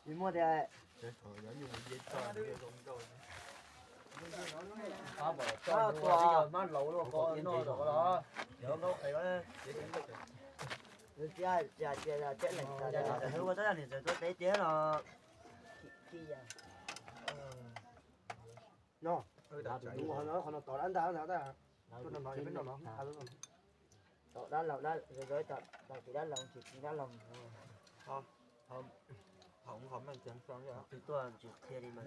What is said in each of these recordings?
你摸的，Phá bỏ cho bây giờ má lẩu luôn có nó đó đó. Giờ nó phải đó.你这冷的，如果这样你就都得跌了。气呀，nó đúng rồi nó tỏ ăn ta tôi nằm nói bên đó nó đậu đá lồng đá rồi đậu chỉ đá lồng chỉ đá lồng. Không mình chẳng xong rồi. Thì tôi chỉ kia đi mà.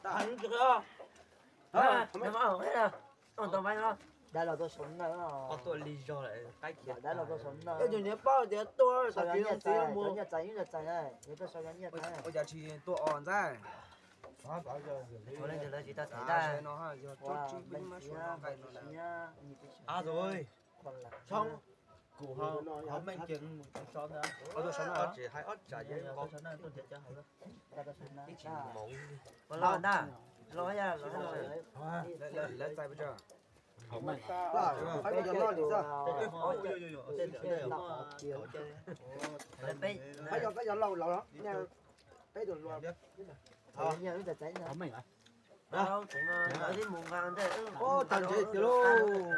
ta ăn chưa đó Mày mau hết à. Tao bay nó. Đá lồng tôi sống nữa. Có tôi lý do lại cái kia. Đá lồng tôi sống nữa. cái chuyện bao giờ tôi sao sao nhá kia trái, tiền mua nhá trái này, nhớ tôi sao nhá trái. bây giờ chỉ tôi on ra Cho nên giờ chỉ ta thấy ta ta. nó ha giờ cho chỉ bên mà số nó cái nó là À rồi. xong Cụ không mang chừng một con son nữa. tôi sống nó Chỉ hai ớt chả với con son này tôi thiệt cho hả. Cái chuyện Đó. mộng. Có lo ta. Lo nha, lo lên tay bây giờ Phải bây giờ lo thì sao Lên bé. bây giờ lâu đó nha cái đường luôn nhớ giờ trái nữa. Đâu, thì mà nói đến muôn vàng thế. ô tần chị tiểu luôn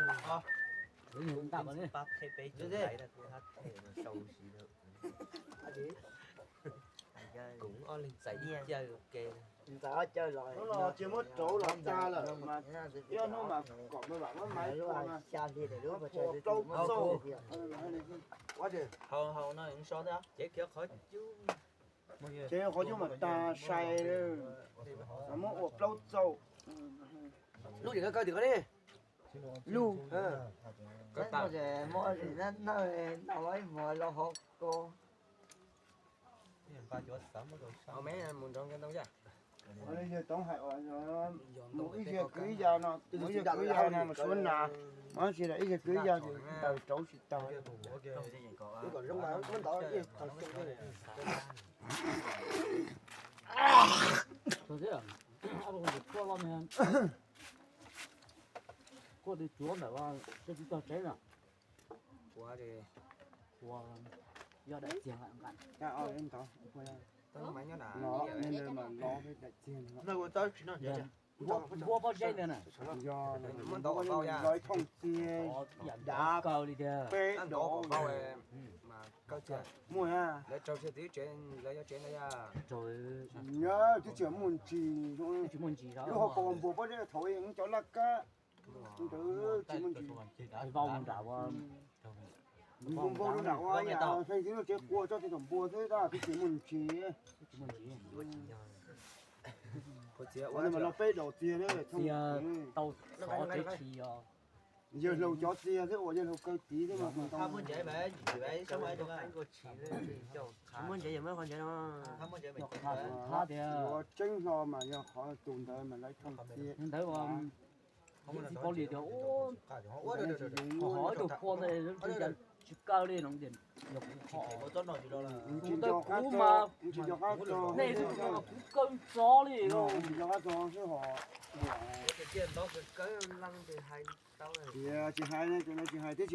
Bác thấy bé chưa thấy là tôi hát thể mà sâu xí được. Cũng on lên giấy chơi ok. Giờ chơi rồi. nó là chỉ mất chỗ là cha là mà cho nó mà còn mấy bạn nó máy lúc qua mà xa đi để lúc mà chơi thì trâu mất sâu gì quá trời Hầu nó những số đó. Chế kéo khỏi chú. chế có chứ mà ta say nữa nó ốp lâu sâu lúc gì coi thử đi lu cái nó sẽ mua thì nó nói mua lo hộp cô. Ở mấy muốn trong cái đâu chứ? bây giờ tổng hại nó mỗi giờ cưới giao nó mỗi giờ cưới giao nó mà xuân là nó chỉ là ít giờ cưới giao thì tàu trấu xịt tàu cái còn trong mà nó tỏ cái thằng chung cái này 저기야, 하루 근데 구워가면 구워도 주워내가 저기다 제나 Quá đi. 구워 do đại tiền lại ăn à em tao Tao máy nhớ đã. nó nên mà nó với đại tiền Nó vừa tới nó vậy. 구워 bao dây này này do Muốn tao bao nha. nói thông xe đã cầu đi kìa bê Ăn đổ đồ của bao em. Mà câu chưa? mua ha Lấy trâu chưa tí chuyện lấy cho chuyện đây à. rồi nhớ cái chuyện muốn chỉ thôi chỉ muốn gì đó lúc họ còn bộ bao nhiêu thôi những chỗ là cá từ chỉ muốn chỉ phải vào mình đảo qua không vô nó nào qua nhà thấy cái nó chơi cua cho cái đồng cua thế ra cái chỉ muốn chỉ chỉ muốn gì Có chuyện mà nó bê đầu tiền đấy thì không tàu xó cái chi giờ lâu chó tiền thế giờ lâu cây tí thế mà còn Không muốn dễ bé, bé sống ở trong anh có chỉ lên thì cho. Không muốn dễ gì mới con dễ nó. Không muốn dễ mình. tha thì nó tranh lo mà giờ khó tồn tại mà lấy thông tiền nhưng thấy chỉ có liền thì ô hỏi được con này nó chỉ cao lên nó tiền nhập họ Có tốt nào gì đâu là. chỉ cho cá chỉ cho cá cho này thì nó cũng cơn gió liền nó rồi chỉ cho cá cho chứ họ Cái chuyện đó cái lăng thì hay tao này. thì chỉ hai này cho nó chỉ hai thế